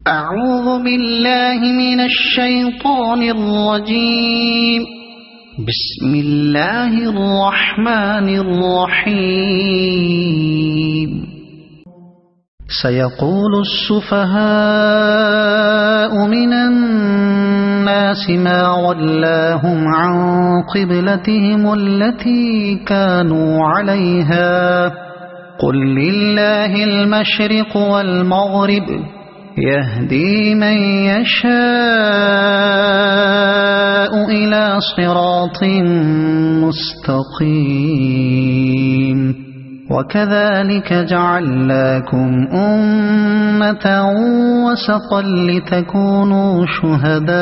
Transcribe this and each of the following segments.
أعوذ بالله من الشيطان الرجيم. بسم الله الرحمن الرحيم. سيقول السفهاء من الناس ما ولاهم عن قبلتهم التي كانوا عليها قل لله المشرق والمغرب يهدي من يشاء إلى صراط مستقيم. وكذلك جعلناكم أمة وسطا لتكونوا شهداء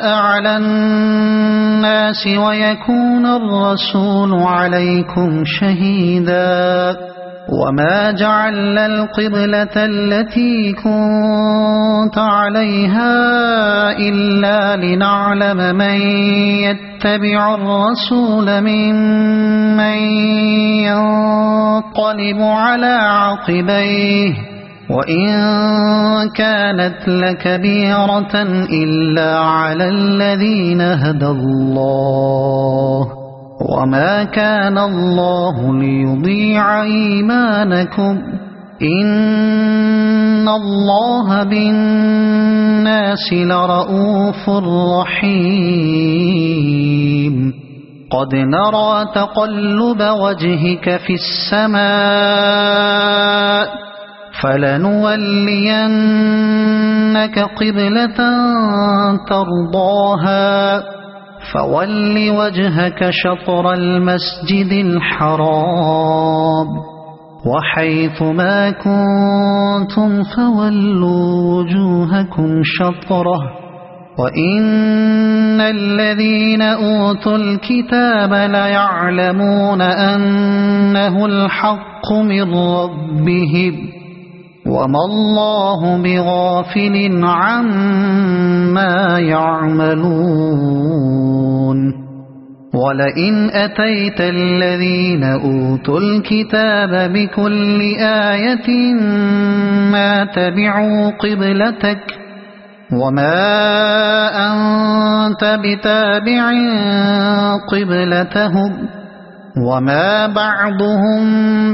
على الناس ويكون الرسول عليكم شهيدا. وما جعلنا القبلة التي كنت عليها إلا لنعلم من يتبع الرسول ممن ينقلب على عقبيه وإن كانت لكبيرة إلا على الذين هدى الله وما كان الله ليضيع إيمانكم إن الله بالناس لرؤوف رحيم. قد نرى تقلب وجهك في السماء فلنولينك قبلة ترضاها فول وجهك شطر المسجد الحرام وحيث ما كنتم فولوا وجوهكم شطره وإن الذين أوتوا الكتاب ليعلمون أنه الحق من ربهم وما الله بغافل عما يعملون. ولئن أتيت الذين أوتوا الكتاب بكل آية ما تبعوا قبلتك وما أنت بتابع قبلتهم وما بعضهم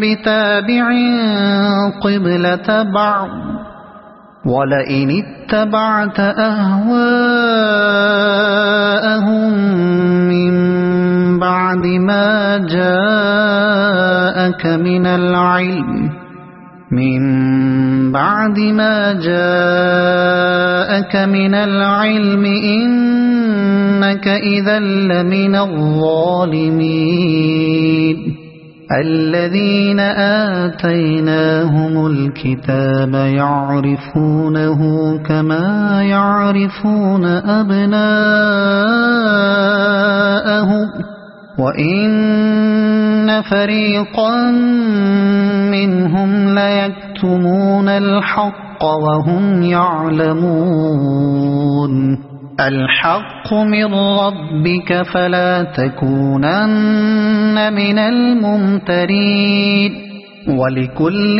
بتابع قبلة بعض. ولئن اتبعت أهواءهم من بعد ما جاءك من العلم إنك إذا لمن الظالمين. الذين آتيناهم الكتاب يعرفونه كما يعرفون أبناءهم وإن فريقا منهم ليكتمون الحق وهم يعلمون. الحق من ربك فلا تكونن من الممترين. ولكل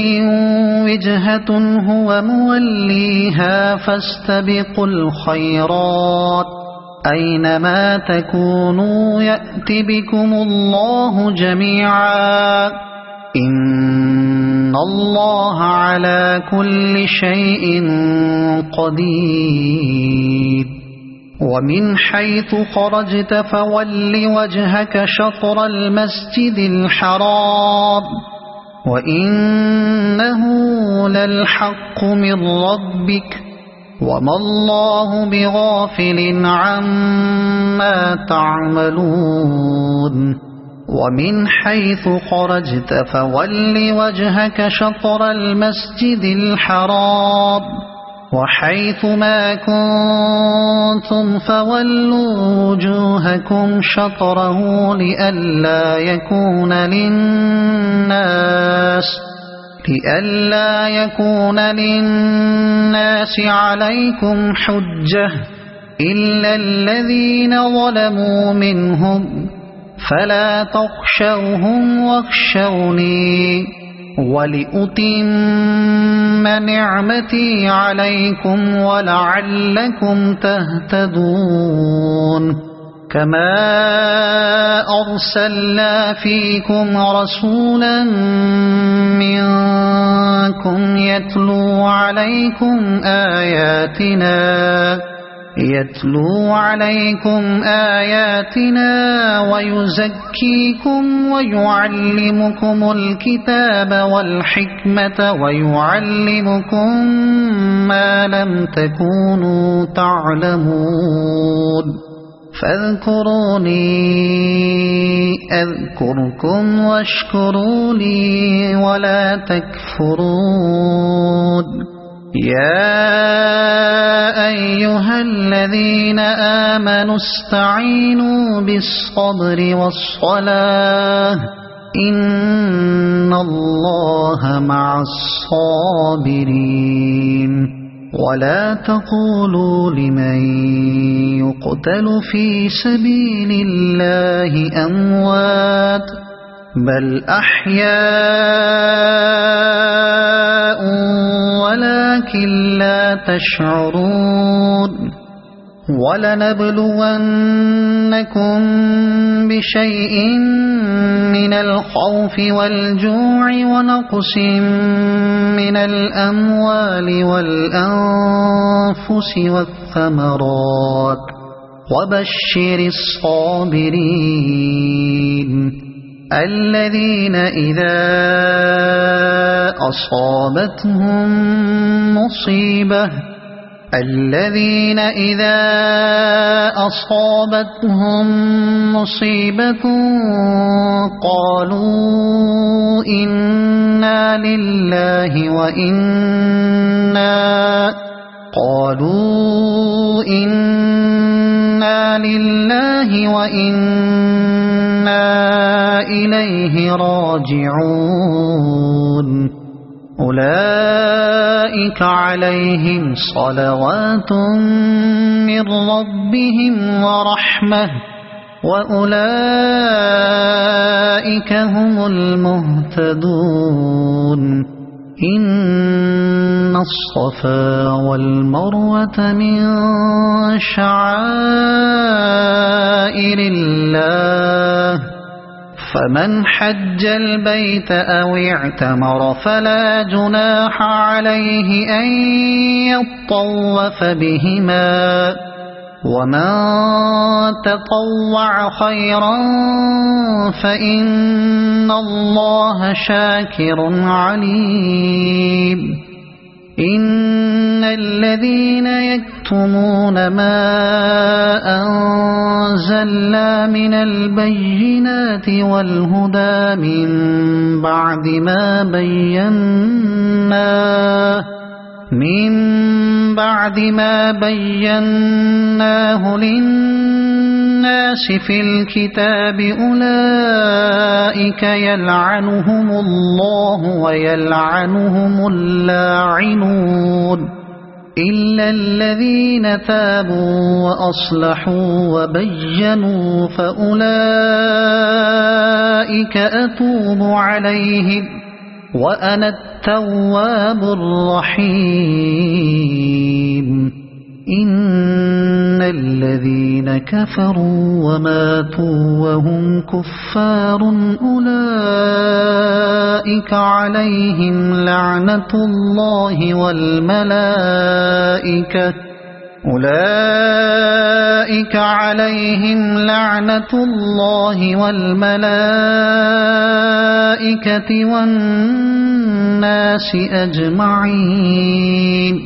وجهة هو موليها فاستبقوا الخيرات أينما تكونوا يأت بكم الله جميعا إن الله على كل شيء قدير. ومن حيث خرجت فول وجهك شطر المسجد الحرام وإنه للحق من ربك وما الله بغافل عما تعملون. ومن حيث خرجت فول وجهك شطر المسجد الحرام وحيث ما كنتم فولوا وجوهكم شطره لئلا يكون للناس عليكم حجة إلا الذين ظلموا منهم فلا تخشوهم واخشوني ولأتم نعمتي عليكم ولعلكم تهتدون كما أرسلنا فيكم رسولا منكم يتلو عليكم آياتنا ويزكيكم ويعلمكم الكتاب والحكمة ويعلمكم ما لم تكونوا تعلمون فاذكروني أذكركم واشكروا لي ولا تكفرون يا أيها الذين آمنوا استعينوا بالصبر والصلاة إن الله مع الصابرين ولا تقولوا لمن يقتل في سبيل الله أموات بل أحياء ولكن لا تشعرون ولنبلونكم بشيء من الخوف والجوع ونقص من الأموال والأنفس والثمرات وبشر الصابرين الذين إذا أصابتهم مصيبة قالوا إنا لله وإنا إليه راجعون أولئك عليهم صلوات من ربهم ورحمة وأولئك هم المهتدون إن الصفا والمروة من شعائر الله فمن حج البيت أو اعتمر فلا جناح عليه أن يطوف بهما ومن تطوع خيرا فإن الله شاكر عليم إن الذين يكتمون ما أنزلنا من البينات والهدى من بعد ما بيناه للناس في الكتاب أولئك يلعنهم الله ويلعنهم اللاعنون إلا الذين تابوا وأصلحوا وبينوا فأولئك أتوب عليهم وأنا التواب الرحيم إن الذين كفروا وماتوا وهم كفار أولئك عليهم لعنة الله والملائكة والناس أجمعين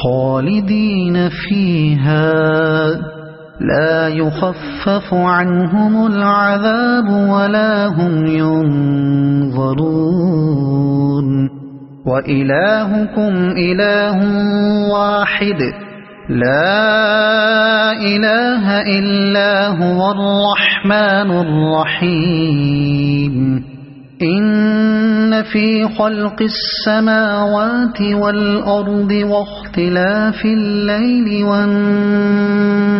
خالدين فيها لا يخفف عنهم العذاب ولا هم ينظرون وإلهكم إله واحد لا إله إلا هو الرحمن الرحيم إن في خلق السماوات والأرض واختلاف الليل والنهار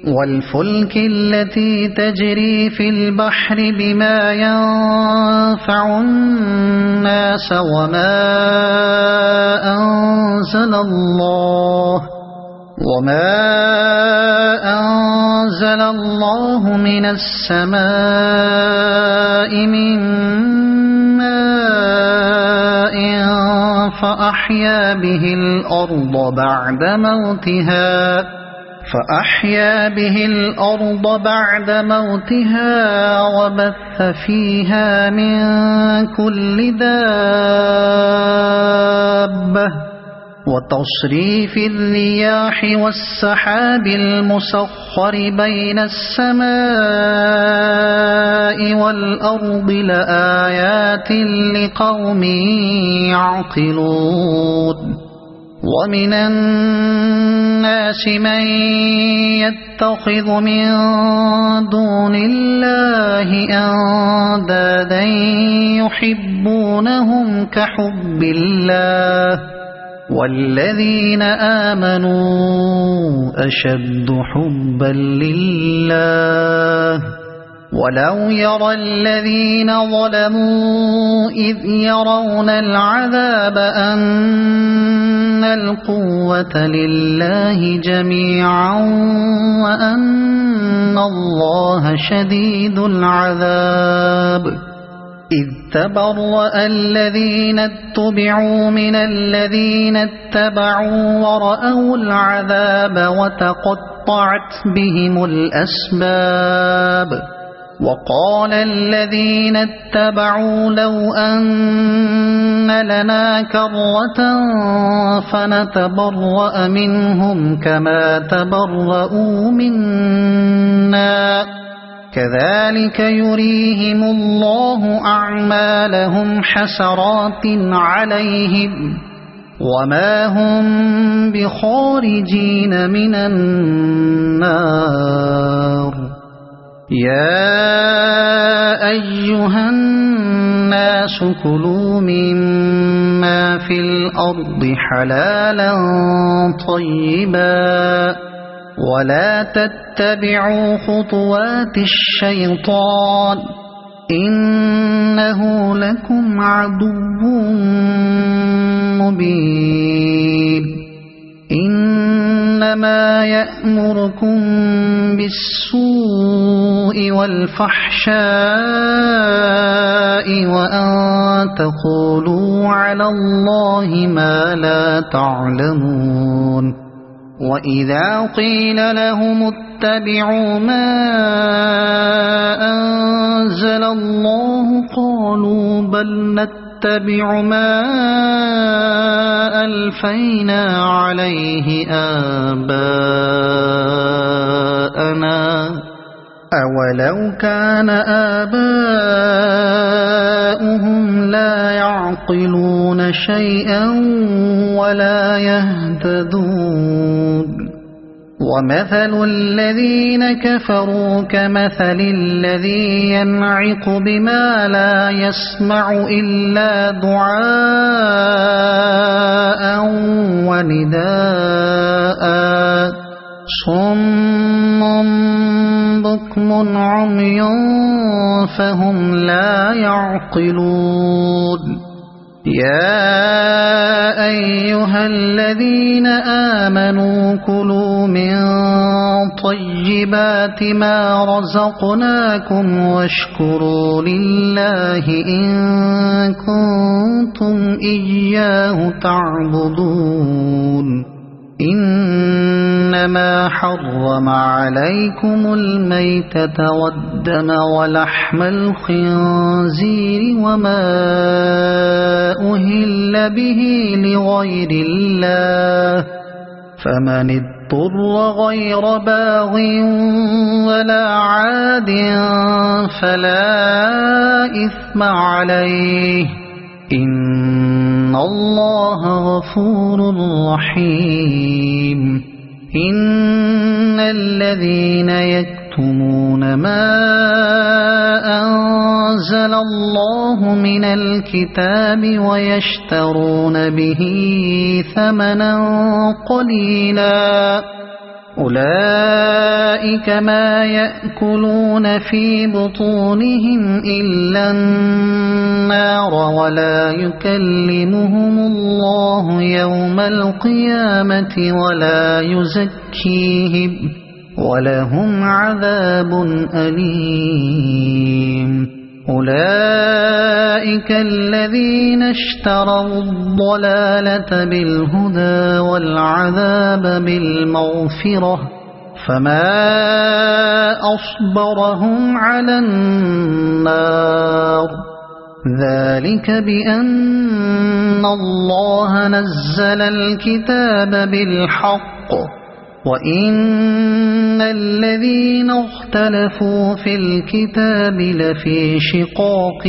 والفلك التي تجري في البحر بما ينفع الناس وما أنزل الله من السماء من ماء فأحيا به الأرض بعد موتها وبث فيها من كل دابة وتصريف الرياح والسحاب المسخر بين السماء والأرض لآيات لقوم يعقلون ومن الناس من يتخذ من دون الله أندادا يحبونهم كحب الله والذين آمنوا أشد حبا لله ولو يرى الذين ظلموا إذ يرون العذاب أن القوة لله جميعا وأن الله شديد العذاب إذ تبرأ الذين اتبعوا من الذين اتبعوا ورأوا العذاب وتقطعت بهم الأسباب وقال الذين اتبعوا لو أن لنا كرة فنتبرأ منهم كما تبرؤوا منا كذلك يريهم الله أعمالهم حسرات عليهم وما هم بخارجين من النار يا أيها الناس كلوا مما في الأرض حلالا طيبا ولا تتبعوا خطوات الشيطان إنه لكم عدو مبين إنما يأمركم بالسوء والفحشاء وأن تقولوا على الله ما لا تعلمون وإذا قيل لهم اتبعوا ما أنزل الله قالوا بل نتبع ما ألفينا عليه آباءنا أولو كان آباؤهم لا يعقلون شيئا ولا يهتدون ومثل الذين كفروا كمثل الذي ينعق بما لا يسمع إلا دعاء ونداء صم بكم عمي فهم لا يعقلون يا أيها الذين آمنوا كلوا من طيبات ما رزقناكم واشكروا لله إن كنتم إياه تعبدون إنما حرم عليكم الميتة والدم ولحم الخنزير وما أهل به لغير الله فمن اضطر غير باغ ولا عاد فلا إثم عليه إن الله غفور رحيم إن الذين يكتمون ما أنزل الله من الكتاب ويشترون به ثمنا قليلا أولئك ما يأكلون في بطونهم إلا النار ولا يكلمهم الله يوم القيامة ولا يزكيهم ولهم عذاب أليم أولئك الذين اشتروا الضلالة بالهدى والعذاب بالمغفرة فما أصبرهم على النار ذلك بأن الله نزل الكتاب بالحق وإن الذين اختلفوا في الكتاب لفي شقاق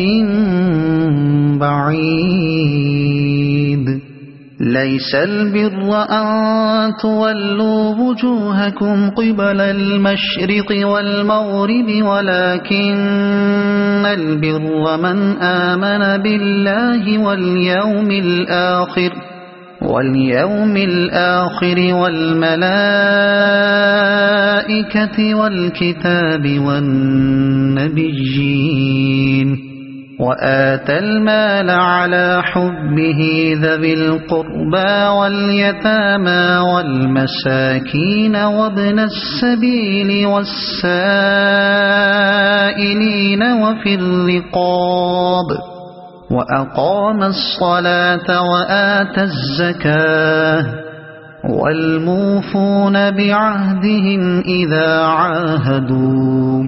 بعيد ليس البر أن تولوا وجوهكم قبل المشرق والمغرب ولكن البر من آمن بالله واليوم الآخر والملائكة والكتاب والنبيين وآتى المال على حبه ذوي القربى واليتامى والمساكين وابن السبيل والسائلين وفي الرقاب وأقام الصلاة وآتى الزكاة والموفون بعهدهم إذا عاهدوا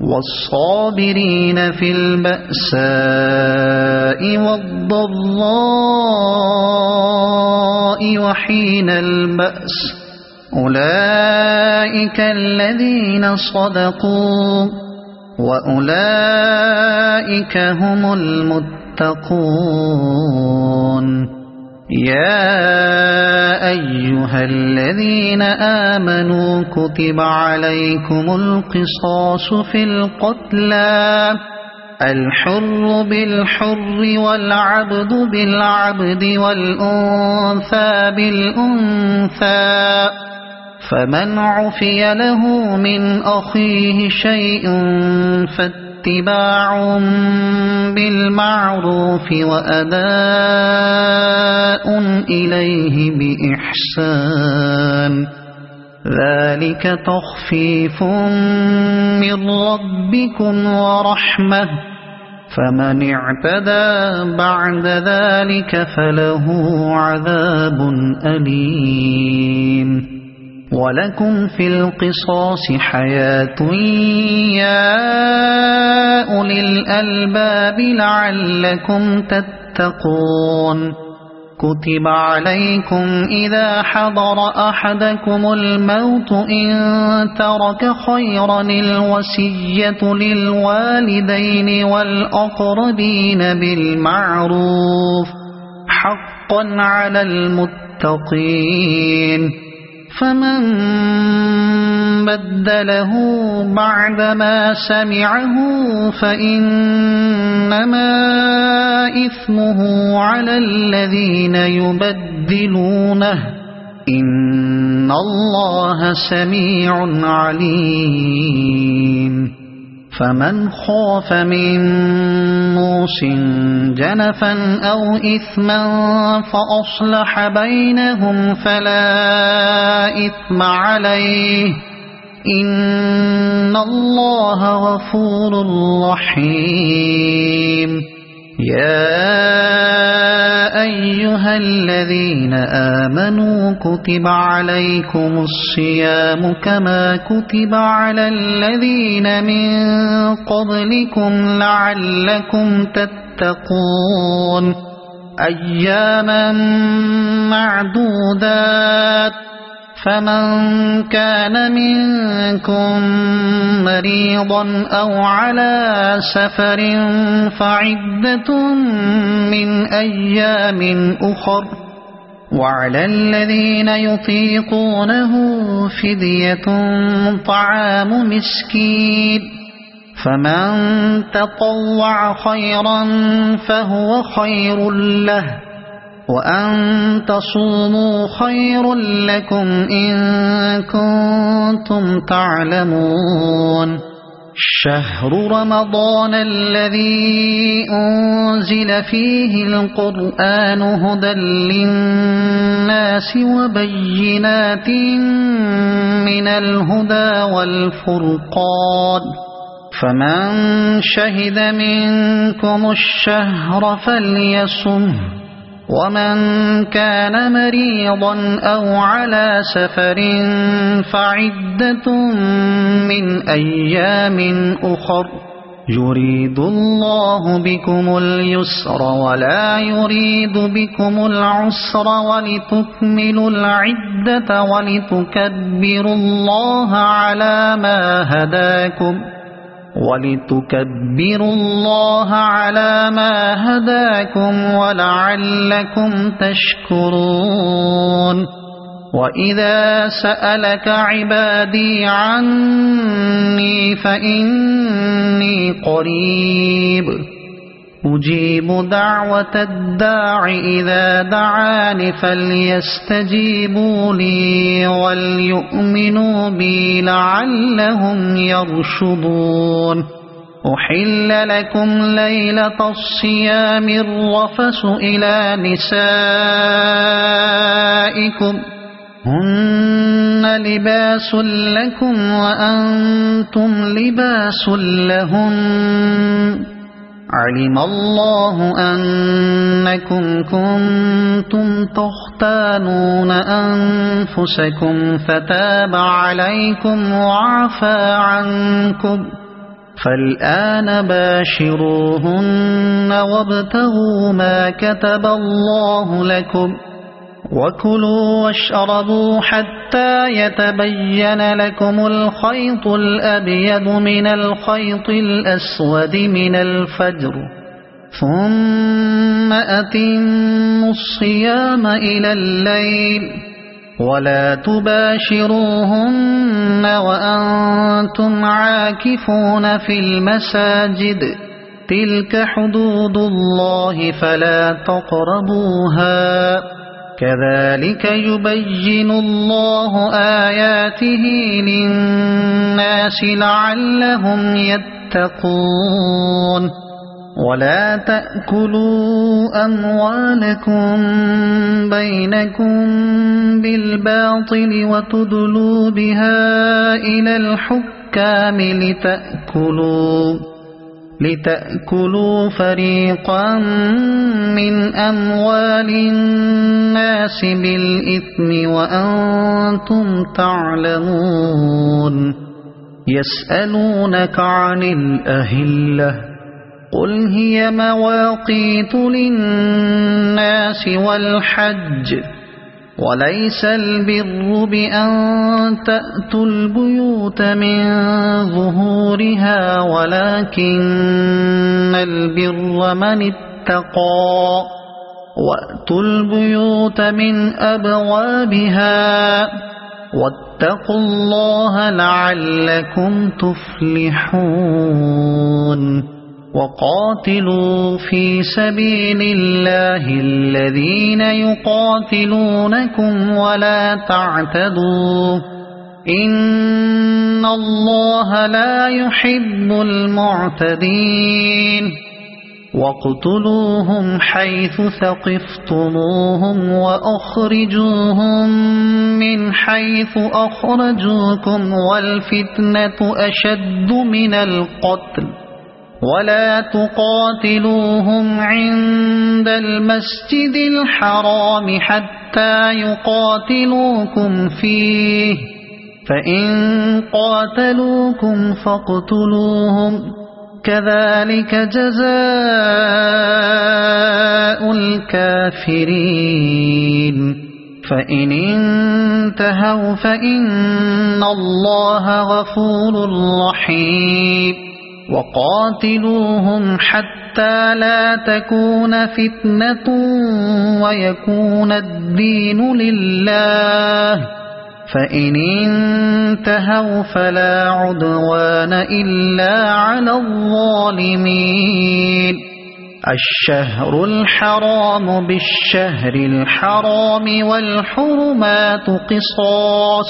والصابرين في البأساء والضراء وحين البأس أولئك الذين صدقوا وأولئك هم المتقون يا أيها الذين آمنوا كتب عليكم القصاص في القتلى الحر بالحر والعبد بالعبد والأنثى بالأنثى فمن عفي له من أخيه شيء فاتباع بالمعروف وأداء إليه بإحسان ذلك تخفيف من ربكم ورحمة فمن اعتدى بعد ذلك فله عذاب أليم ولكم في القصاص حياة يا أولي الألباب لعلكم تتقون كتب عليكم إذا حضر أحدكم الموت إن ترك خيرا الوصية للوالدين والأقربين بالمعروف حقا على المتقين فمن بدله بعدما سمعه فإنما إثمه على الذين يبدلونه إن الله سميع عليم فمن خاف من موص جنفا أو إثما فأصلح بينهم فلا إثم عليه إن الله غفور رحيم يا أيها الذين آمنوا كتب عليكم الصيام كما كتب على الذين من قبلكم لعلكم تتقون أياما معدودات فمن كان منكم مريضا أو على سفر فعدة من أيام أخر وعلى الذين يطيقونه فدية طعام مسكين فمن تطوع خيرا فهو خير له وأن تصوموا خير لكم إن كنتم تعلمون شهر رمضان الذي أنزل فيه القرآن هدى للناس وبينات من الهدى والفرقان فمن شهد منكم الشهر فليصمه ومن كان مريضا أو على سفر فعدة من أيام أخر يريد الله بكم اليسر ولا يريد بكم العسر ولتكملوا العدة ولتكبروا الله على ما هداكم ولعلكم تشكرون وإذا سألك عبادي عني فإني قريب أجيب دعوة الداع إذا دعاني فليستجيبوا لي وليؤمنوا بي لعلهم يرشدون أحل لكم ليلة الصيام الرفث إلى نسائكم هن لباس لكم وأنتم لباس لهن علم الله أنكم كنتم تختانون أنفسكم فتاب عليكم وعفى عنكم فالآن باشروهن وابتغوا ما كتب الله لكم وكلوا واشربوا حتى يتبين لكم الخيط الأبيض من الخيط الأسود من الفجر ثم أتموا الصيام إلى الليل ولا تباشروهن وأنتم عاكفون في المساجد تلك حدود الله فلا تقربوها كذلك يبين الله آياته للناس لعلهم يتقون ولا تأكلوا أموالكم بينكم بالباطل وتدلوا بها إلى الحكام لتأكلوا فريقا من أموال الناس بالإثم وأنتم تعلمون يسألونك عن الأهلة قل هي مواقيت للناس والحج وليس البر بأن تأتوا البيوت من ظهورها ولكن البر من اتقى وأتوا البيوت من أبوابها واتقوا الله لعلكم تفلحون وقاتلوا في سبيل الله الذين يقاتلونكم ولا تعتدوا إن الله لا يحب المعتدين واقتلوهم حيث ثقفتموهم وأخرجوهم من حيث أخرجوكم والفتنة أشد من القتل ولا تقاتلوهم عند المسجد الحرام حتى يقاتلوكم فيه فإن قاتلوكم فاقتلوهم كذلك جزاء الكافرين فإن انتهوا فإن الله غفور رحيم وقاتلوهم حتى لا تكون فتنة ويكون الدين لله فإن انتهوا فلا عدوان إلا على الظالمين الشهر الحرام بالشهر الحرام والحرمات قصاص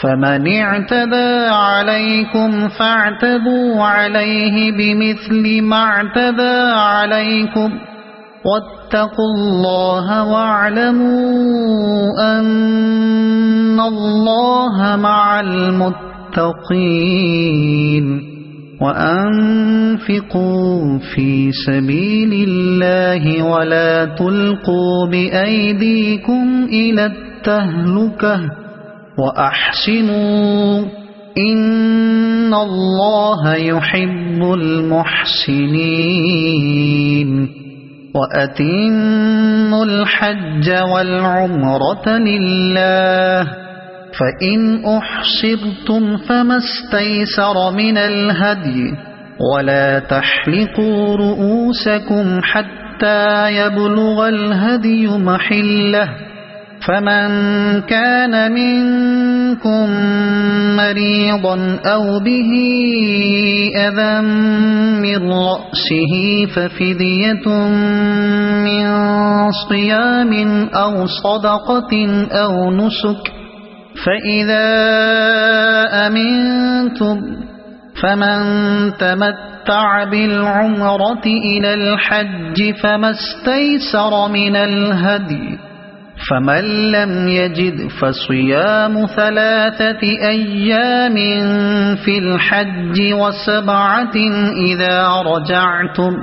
فمن اعتدى عليكم فاعتدوا عليه بمثل ما اعتدى عليكم واتقوا الله واعلموا أن الله مع المتقين وأنفقوا في سبيل الله ولا تلقوا بأيديكم إلى التهلكة وأحسنوا إن الله يحب المحسنين وأتموا الحج والعمرة لله فإن أحصرتم فما استيسر من الهدي ولا تحلقوا رؤوسكم حتى يبلغ الهدي محله فمن كان منكم مريضا أو به أذى من رأسه ففدية من صيام أو صدقة أو نسك فإذا أمنتم فمن تمتع بالعمرة إلى الحج فما استيسر من الهدي فمن لم يجد فصيام 3 أيام في الحج و7 إذا رجعتم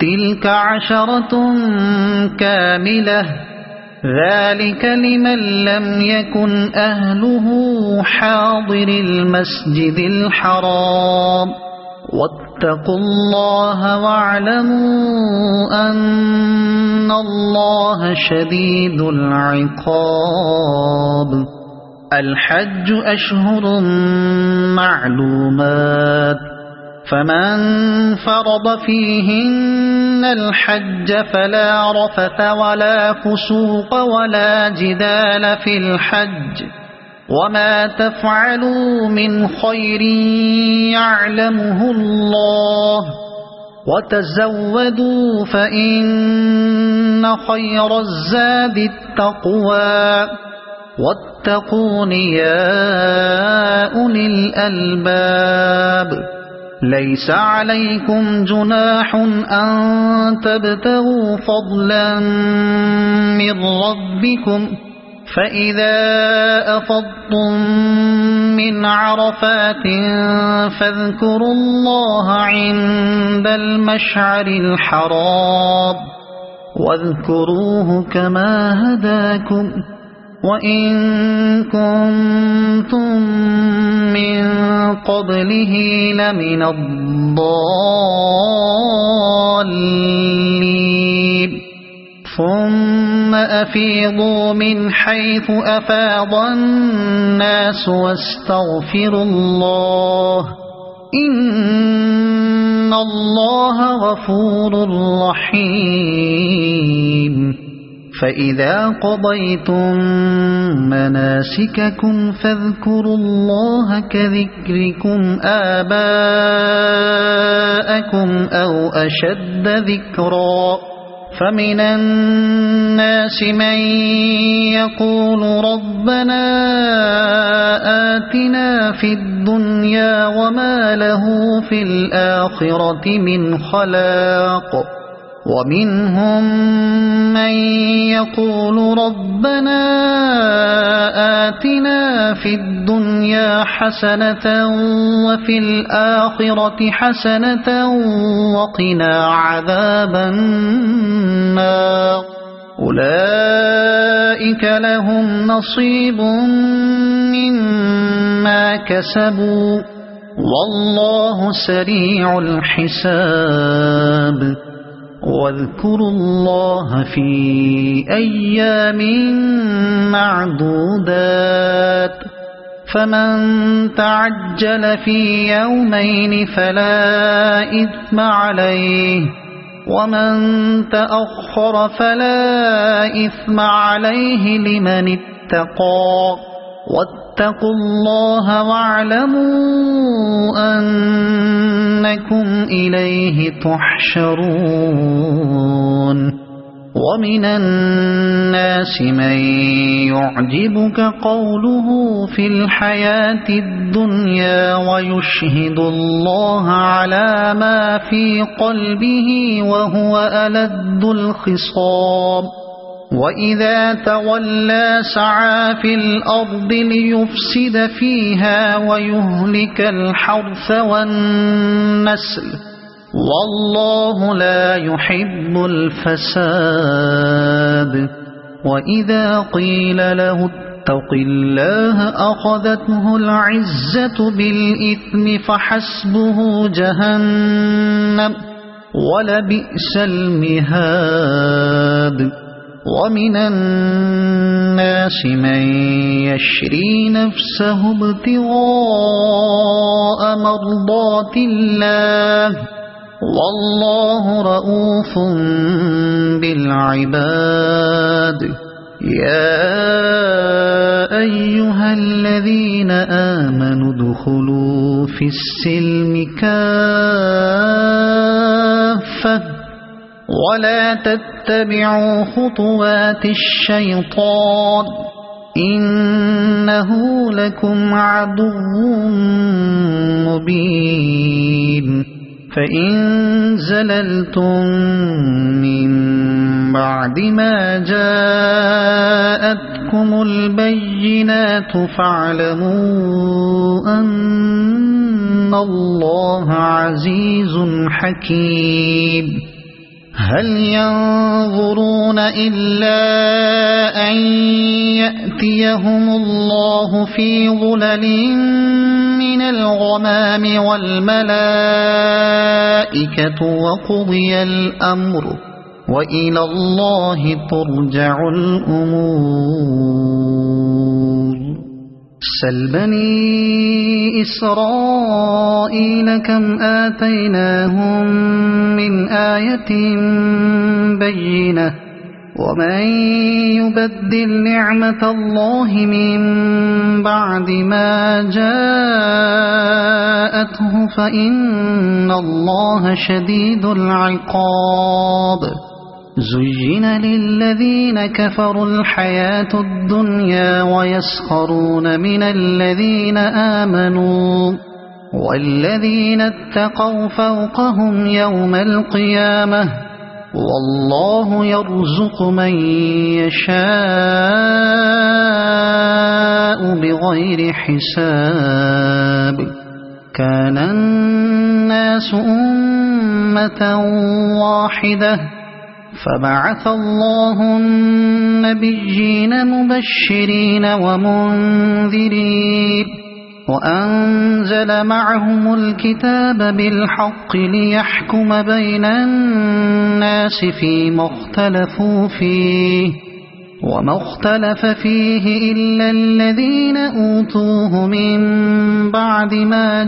تلك 10 كاملة ذلك لمن لم يكن أهله حاضر المسجد الحرام واتقوا الله واعلموا أن الله شديد العقاب الحج أشهر معلومات فمن فرض فيهن الحج فلا رفث ولا فسوق ولا جدال في الحج وما تفعلوا من خير يعلمه الله وتزودوا فإن خير الزاد التقوى واتقون يا أولي الألباب ليس عليكم جناح أن تبتغوا فضلا من ربكم فإذا أفضتم من عرفات فاذكروا الله عند المشعر الحرام واذكروه كما هداكم وإن كنتم من قبله لمن الضالين ثم أفيضوا من حيث أفاض الناس واستغفروا الله إن الله غفور رحيم فإذا قضيتم مناسككم فاذكروا الله كذكركم آباءكم أو أشد ذكرا فمن الناس من يقول ربنا آتنا في الدنيا وما له في الآخرة من خلاق ومنهم من يقول ربنا آتنا في الدنيا حسنة وفي الآخرة حسنة وقنا عذاب النار أولئك لهم نصيب مما كسبوا والله سريع الحساب واذكروا الله في أيام معدودات فمن تعجل في يومين فلا إثم عليه ومن تأخر فلا إثم عليه لمن اتقى واتقوا الله واعلموا أن أنكم إليه تحشرون ومن الناس من يعجبك قوله في الحياة الدنيا ويشهد الله على ما في قلبه وهو ألد الخصام وإذا تولى سعى في الأرض ليفسد فيها ويهلك الحرث والنسل والله لا يحب الفساد وإذا قيل له اتق الله أخذته العزة بالإثم فحسبه جهنم ولبئس المهاد ومن الناس من يشري نفسه ابتغاء مرضات الله والله رؤوف بالعباد يا أيها الذين آمنوا ادخلوا في السلم كافة ولا تتبعوا خطوات الشيطان إنه لكم عدو مبين فإن زللتم من بعد ما جاءتكم البينات فاعلموا أن الله عزيز حكيم هل ينظرون إلا أن يأتيهم الله في ظلل من الغمام والملائكة وقضي الأمر وإلى الله ترجع الأمور سل بني إسرائيل كم آتيناهم من آية بينة ومن يبدل نعمة الله من بعد ما جاءته فإن الله شديد العقاب زين للذين كفروا الحياة الدنيا ويسخرون من الذين آمنوا والذين اتقوا فوقهم يوم القيامة والله يرزق من يشاء بغير حساب كان الناس أمة واحدة فبعث الله النبيين مبشرين ومنذرين وأنزل معهم الكتاب بالحق ليحكم بين الناس فيما اختلفوا فيه وما اختلف فيه إلا الذين أوتوه من بعد ما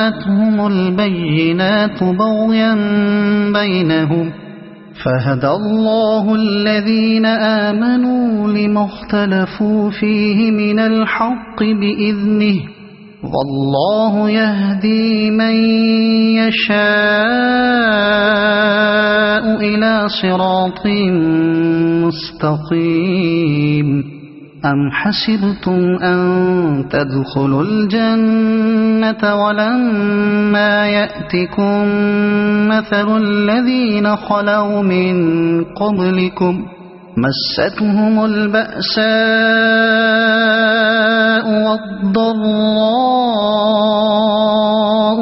جاءتهم البينات بغيا بينهم فهدى الله الذين آمنوا لما اختلفوا فيه من الحق بإذنه والله يهدي من يشاء إلى صراط مستقيم أم حسبتم أن تدخلوا الجنة ولما يأتكم مثل الذين خلوا من قبلكم مستهم البأساء والضراء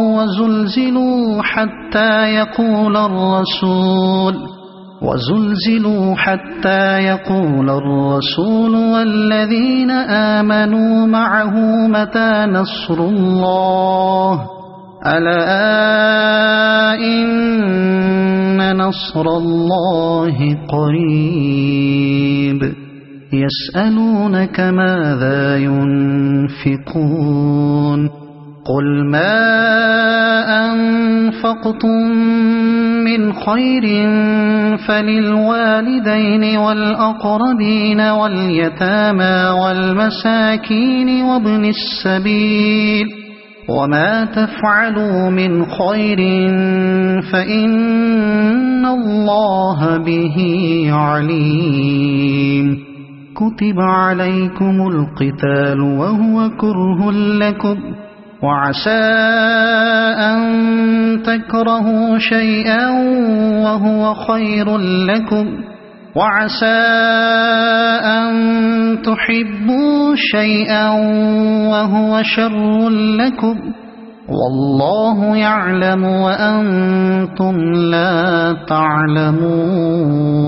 وزلزلوا حتى يقول الرسول والذين آمنوا معه متى نصر الله ألا إن نصر الله قريب يسألونك ماذا ينفقون قل ما أنفقتم من خير فللوالدين والأقربين واليتامى والمساكين وابن السبيل وما تفعلوا من خير فإن الله به عليم. كتب عليكم القتال وهو كره لكم وعسى أن تكرهوا شيئا وهو خير لكم وعسى أن تحبوا شيئا وهو شر لكم والله يعلم وأنتم لا تعلمون.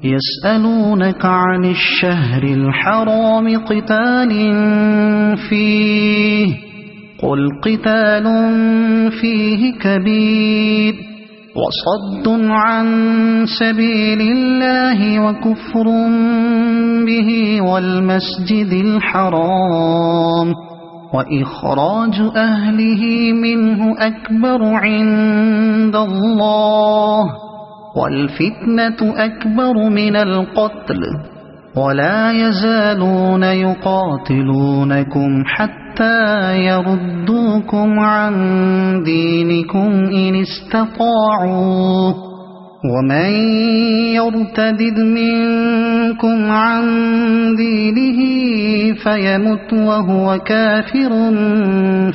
يسألونك عن الشهر الحرام قتال فيه قل قتال فيه كبير وصد عن سبيل الله وكفر به والمسجد الحرام وإخراج أهله منه أكبر عند الله والفتنة أكبر من القتل ولا يزالون يقاتلونكم حتى يردوكم عن دينكم إن استطاعوا ومن يرتد منكم عن دينه فيمت وهو كافر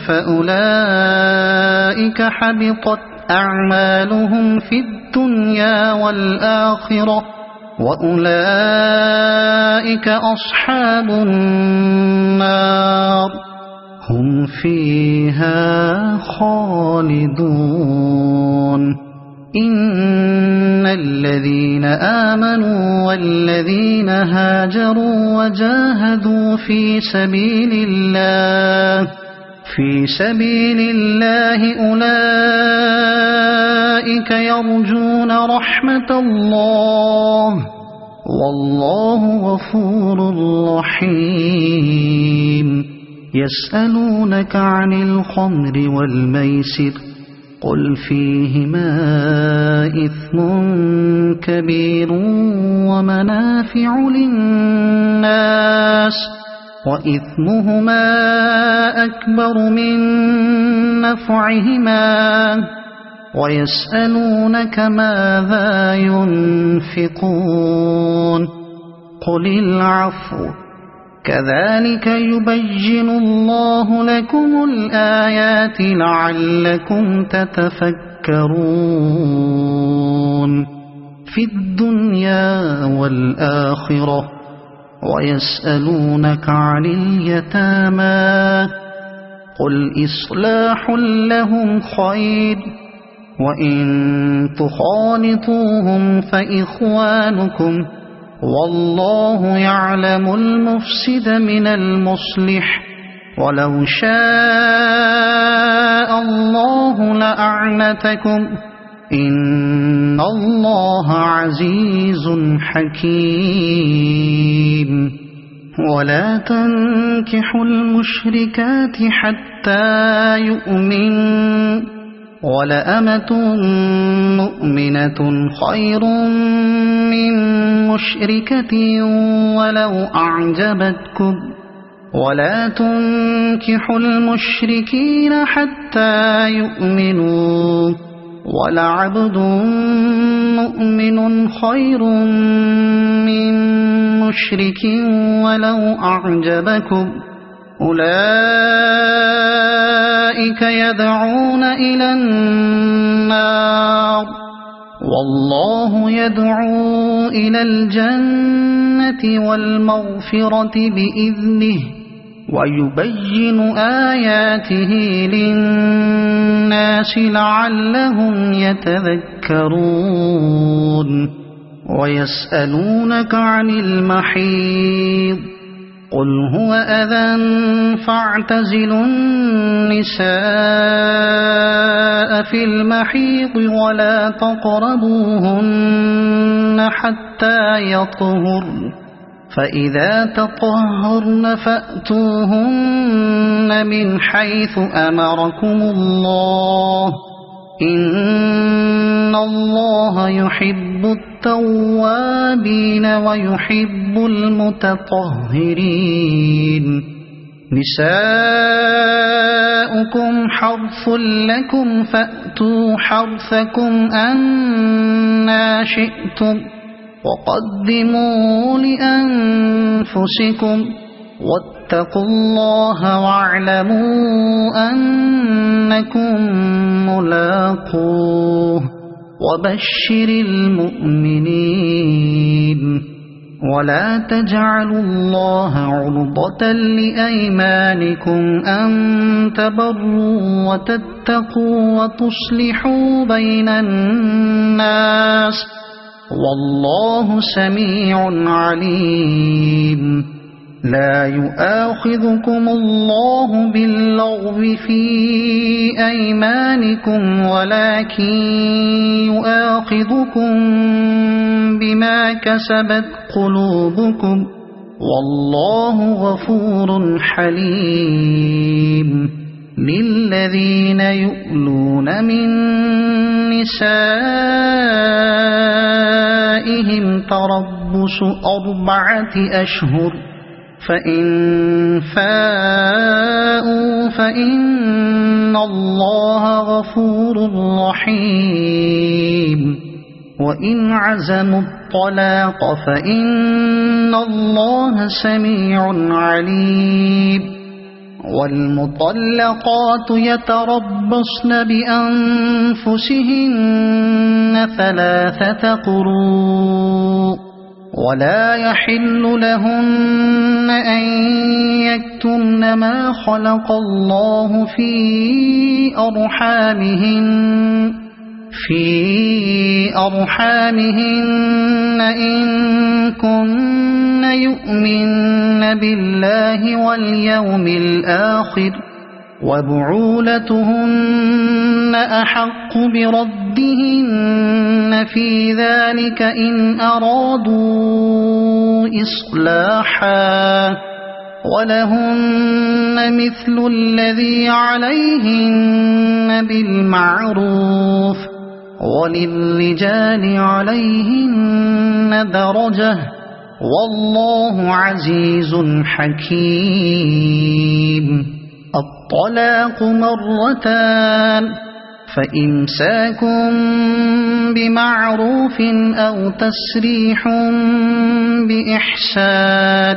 فأولئك حبطت أعمالهم في الدنيا والآخرة وأولئك أصحاب النار هم فيها خالدون. إن الذين آمنوا والذين هاجروا وجاهدوا في سبيل الله أولئك يرجون رحمة الله والله غفور رحيم. يسألونك عن الخمر والميسر قل فيهما إثم كبير ومنافع للناس وإثمهما أكبر من نفعهما ويسألونك ماذا ينفقون قل العفو كذلك يبين الله لكم الآيات لعلكم تتفكرون في الدنيا والآخرة. ويسألونك عن اليتامى قل إصلاح لهم خير وإن تخالطوهم فإخوانكم والله يعلم المفسد من المصلح ولو شاء الله لأعنتكم إن الله عزيز حكيم. ولا تنكحوا المشركات حتى يؤمنوا ولأمة مؤمنة خير من مشركة ولو أعجبتكم ولا تنكحوا المشركين حتى يؤمنوا ولعبد مؤمن خير من مشرك ولو أعجبكم أولئك يدعون إلى النار والله يدعو إلى الجنة والمغفرة بإذنه ويبين آياته للناس لعلهم يتذكرون. ويسألونك عن المحيض قل هو أذى فاعتزلوا النساء في المحيض ولا تقربوهن حتى يطهرن فإذا تطهرن فأتوهن من حيث أمركم الله إن الله يحب التوابين ويحب المتطهرين. نساؤكم حرث لكم فأتوا حرثكم أنى شئتم وقدموا لأنفسكم واتقوا الله واعلموا أنكم ملاقوه وبشر المؤمنين ولا تجعلوا الله عرضة لأيمانكم أن تبروا وتتقوا وتصلحوا بين الناس والله سميع عليم لا يؤاخذكم الله باللغو في أيمانكم ولكن يؤاخذكم بما كسبت قلوبكم والله غفور حليم للذين يؤلون من نسائهم تربص 4 أشهر فإن فاءوا فإن الله غفور رحيم وإن عزموا الطلاق فإن الله سميع عليم والمطلقات يتربصن بأنفسهن 3 قروء ولا يحل لهن أن يكتمن ما خلق الله في أرحامهن إن كن يؤمن بالله واليوم الآخر وبعولتهن أحق بردهن في ذلك إن أرادوا إصلاحا ولهن مثل الذي عليهن بالمعروف وللرجال عليهن درجة والله عزيز حكيم الطلاق 2 فإمساك بمعروف أو تسريح بإحسان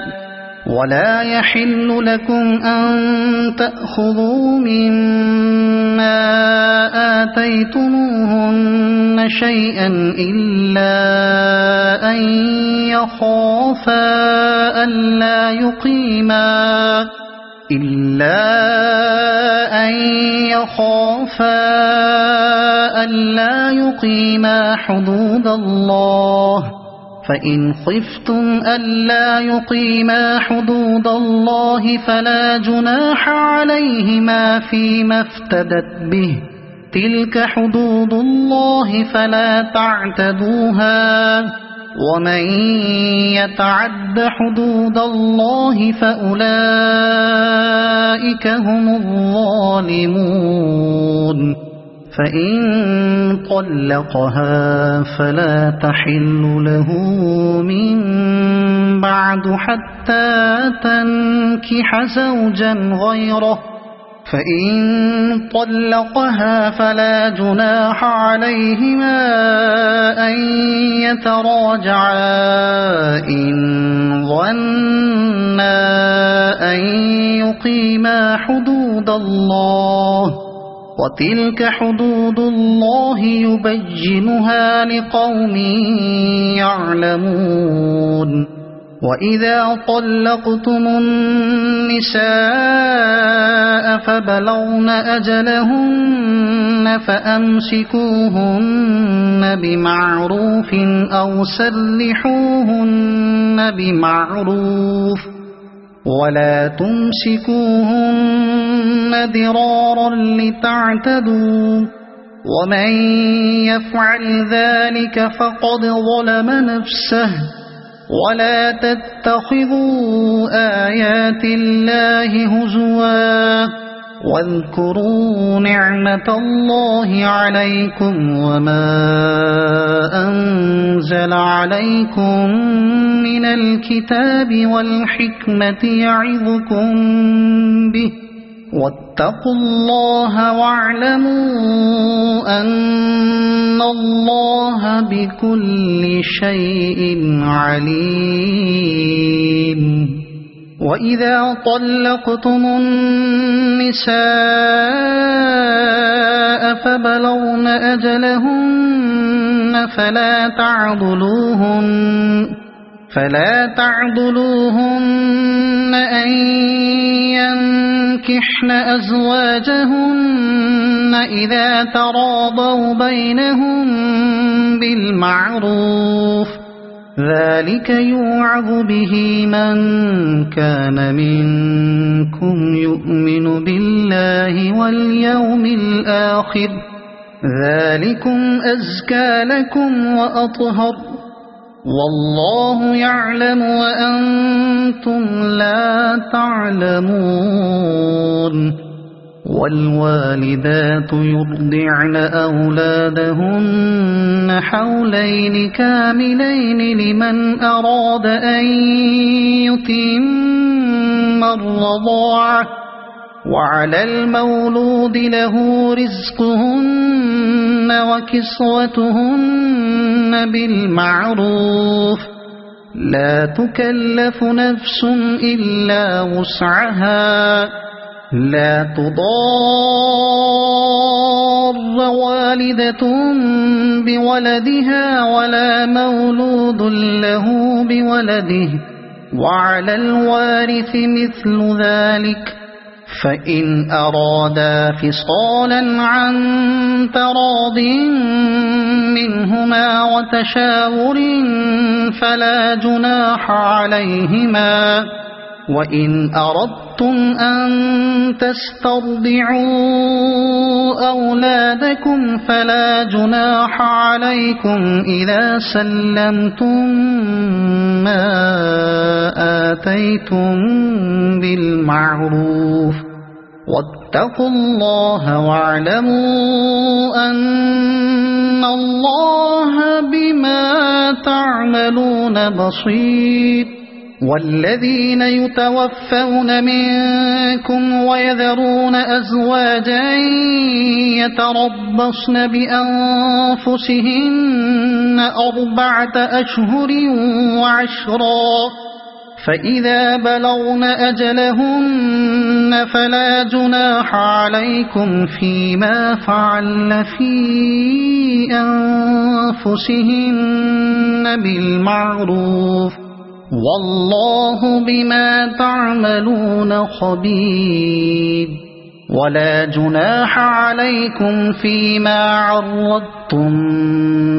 ولا يحل لكم أن تأخذوا مما آتيتموهن شيئا إلا أن يخافا ألا يقيما حدود الله فإن خفتم ألا يقيما حدود الله فلا جناح عليهما فيما افتدت به تلك حدود الله فلا تعتدوها ومن يتعد حدود الله فأولئك هم الظالمون فإن طلقها فلا تحل له من بعد حتى تنكح زوجا غيره فإن طلقها فلا جناح عليهما أن يتراجعا إن ظنا أن يقيما حدود الله وتلك حدود الله يبينها لقوم يعلمون وإذا طلقتم النساء فبلغن أجلهن فأمسكوهن بمعروف أو سرحوهن بمعروف ولا تمسكوهن ضرارا لتعتدوا ومن يفعل ذلك فقد ظلم نفسه ولا تتخذوا آيات الله هزوا واذكروا نعمة الله عليكم وما أنزل عليكم من الكتاب والحكمة يعظكم به واتقوا الله واعلموا أن الله بكل شيء عليم. وإذا طلقتم النساء فبلغن أجلهن فلا تعضلوهن أن ينكحن أزواجهن إذا تراضوا بينهم بالمعروف ذلك يوعظ به من كان منكم يؤمن بالله واليوم الآخر ذلكم أزكى لكم وأطهر والله يعلم وأنتم لا تعلمون. والوالدات يرضعن أولادهن حولين كاملين لمن أراد أن يتم الرضاعة وعلى المولود له رزقهن وكسوتهن بالمعروف لا تكلف نفس إلا وسعها لا تضار والدة بولدها ولا مولود له بولده وعلى الوارث مثل ذلك فإن أرادا فصالا عن تراض منهما وتشاور فلا جناح عليهما. وإن أردتم أن تسترضعوا أولادكم فلا جناح عليكم إذا سلمتم ما آتيتم بالمعروف واتقوا الله واعلموا أن الله بما تعملون بصير. والذين يتوفون منكم ويذرون أزواجا يتربصن بأنفسهن 4 أشهر وعشرا فإذا بلغن أجلهن فلا جناح عليكم فيما فعلن في أنفسهن بالمعروف والله بما تعملون خبير. ولا جناح عليكم فيما عرضتم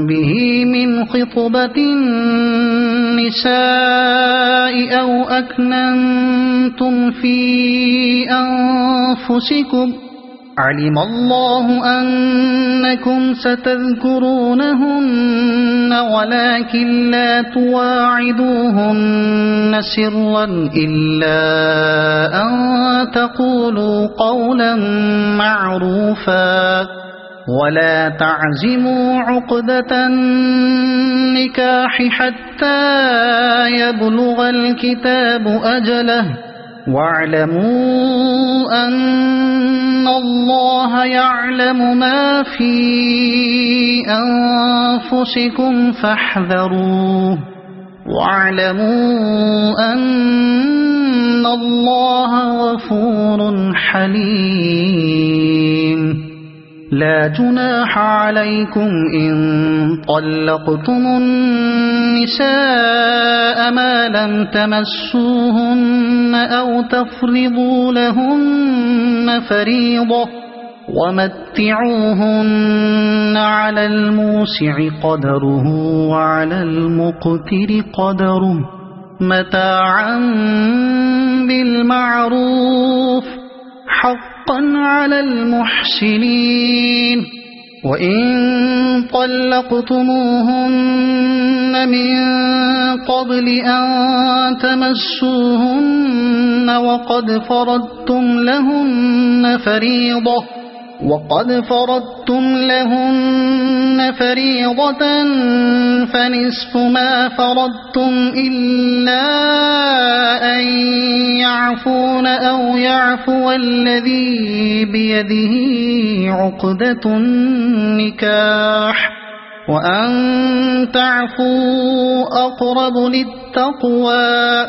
به من خطبة النساء أو أكننتم في أنفسكم علم الله أنكم ستذكرونهن ولكن لا تواعدوهن سرا إلا أن تقولوا قولا معروفا ولا تعزموا عقدة النكاح حتى يبلغ الكتاب أجله واعلموا أن الله يعلم ما في أنفسكم فاحذروه واعلموا أن الله غفور حليم. لا جناح عليكم إن طلقتم النساء ما لم تمسوهن أو تفرضوا لهن فريضة ومتعوهن على الموسع قدره وعلى المقتر قدره متاعا بالمعروف حقا على المحسنين. وإن طلقتموهن من قبل أن تمسوهن وقد فرضتم لهن فريضة فنصف ما فرضتم إلا أن يعفون أو يعفو الذي بيده عقدة النكاح وأن تعفوا أقرب للتقوى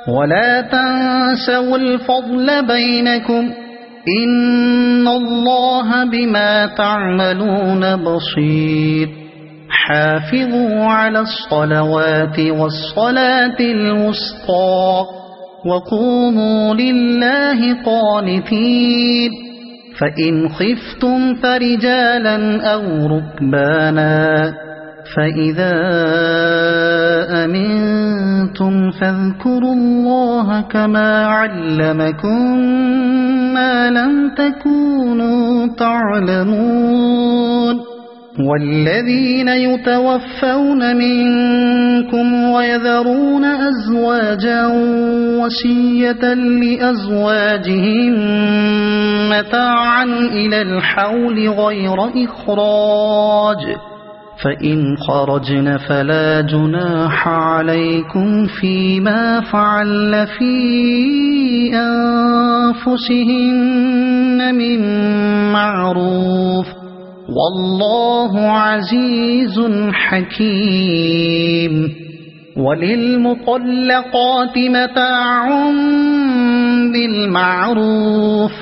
ولا تنسوا الفضل بينكم إن الله بما تعملون بصير حافظوا على الصلوات والصلاة الوسطى وقوموا لله قانتين فإن خفتم فرجالا أو ركبانا فإذا أمنتم فاذكروا الله كما علمكم ما لم تكونوا تعلمون والذين يتوفون منكم ويذرون أزواجا وصية لأزواجهم متاعا إلى الحول غير إخراج فإن خرجن فلا جناح عليكم فيما فعل في أنفسهن من معروف والله عزيز حكيم وللمطلقات متاع بالمعروف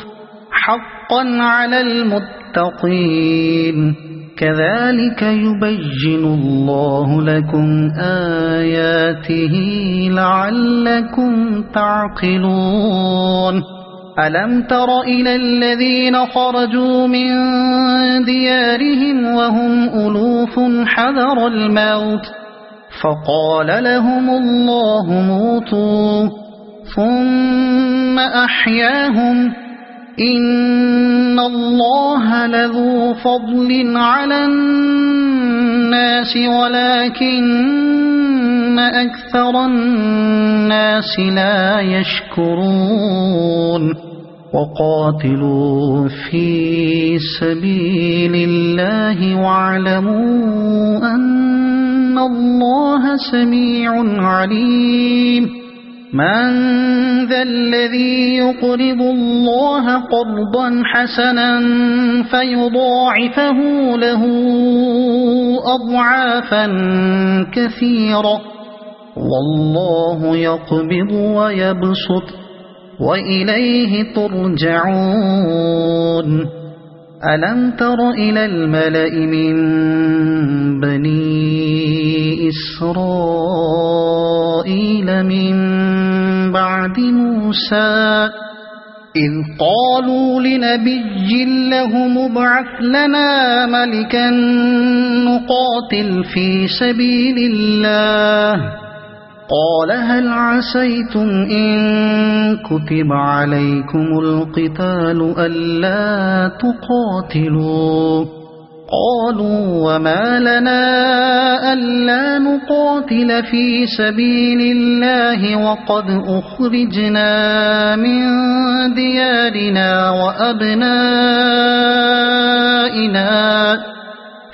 حقا على المتقين كذلك يبين الله لكم آياته لعلكم تعقلون ألم تر إلى الذين خرجوا من ديارهم وهم ألوف حذر الموت فقال لهم الله موتوا ثم أحياهم إن الله لذو فضل على الناس ولكن أكثر الناس لا يشكرون وقاتلوا في سبيل الله واعلموا أن الله سميع عليم من ذا الذي يقرض الله قرضا حسنا فيضاعفه له أضعافا كثيرة والله يقبض ويبسط وإليه ترجعون ألم تر إلى الملأ من بني إسرائيل من بعد موسى إذ قالوا لنبي له مبعث لنا ملكا نقاتل في سبيل الله قال هل عسيتم إن كتب عليكم القتال ألا تقاتلوا قالوا وما لنا ألا نقاتل في سبيل الله وقد أخرجنا من ديارنا وأبنائنا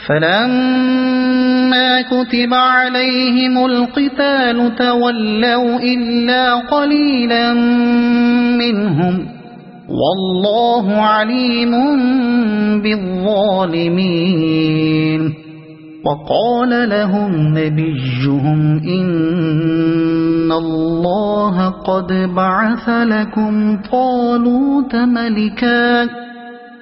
فلما كتب عليهم القتال تولوا إلا قليلا منهم والله عليم بالظالمين وقال لهم نبيهم إن الله قد بعث لكم طالوت ملكا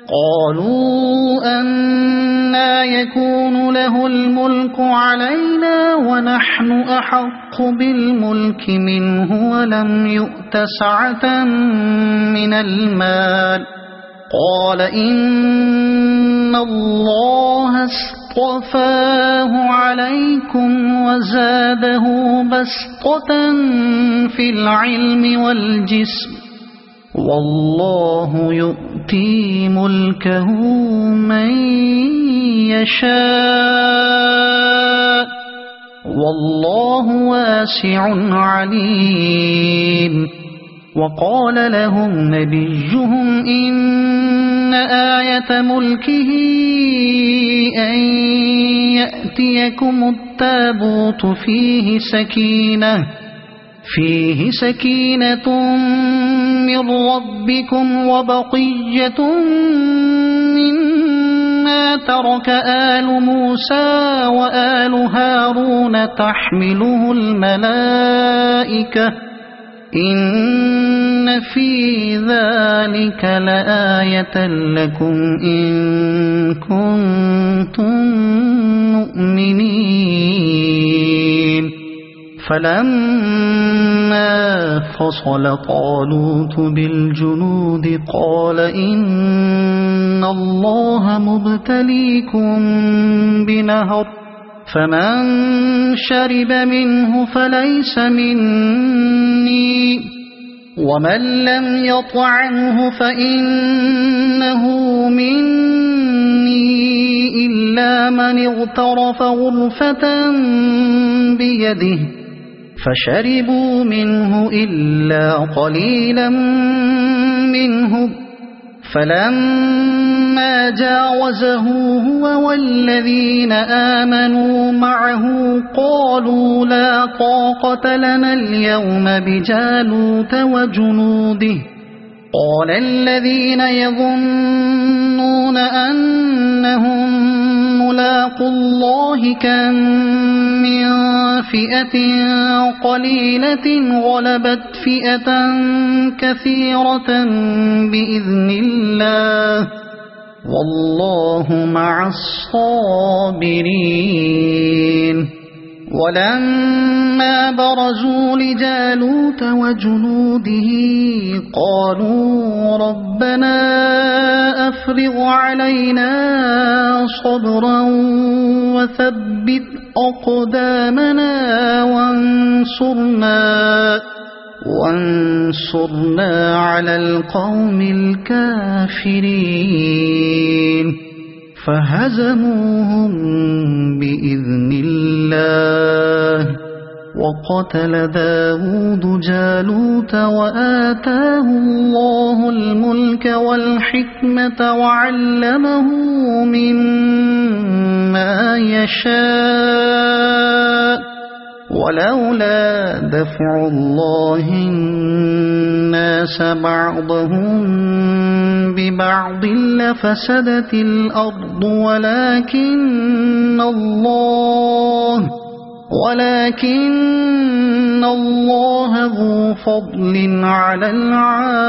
قالوا أنى يكون له الملك علينا ونحن أحق بالملك منه ولم يؤت سعة من المال قال إن الله اصطفاه عليكم وزاده بسطة في العلم والجسم والله يؤتي ملكه من يشاء والله واسع عليم. وقال لهم نبيهم إن آية ملكه أن يأتيكم التابوت فيه سكينة من ربكم وبقية مما ترك آل موسى وآل هارون تحمله الملائكة إن في ذلك لآية لكم إن كنتم مؤمنين. فلما فصل طالوت بالجنود قال إن الله مبتليكم بنهر فمن شرب منه فليس مني ومن لم يطعمه فإنه مني إلا من اغترف غرفة بيده فشربوا منه إلا قليلا منه. فلما جاوزه هو والذين آمنوا معه قالوا لا طاقة لنا اليوم بجالوت وجنوده. قال الذين يظنون أنهم ملاقو الله كم من فئة قليلة غلبت فئة كثيرة بإذن الله والله مع الصابرين. ولما برزوا لجالوت وجنوده قالوا ربنا أفرغ علينا صبرا وثبت أقدامنا وانصرنا على القوم الكافرين. فهزموهم بإذن الله وقتل داود جالوت وآتاه الله الملك والحكمة وعلمه مما يشاء. ولولا دفع الله الناس بعضهم ببعض لفسدت الأرض ولكن الله ذو فضل على العالمين.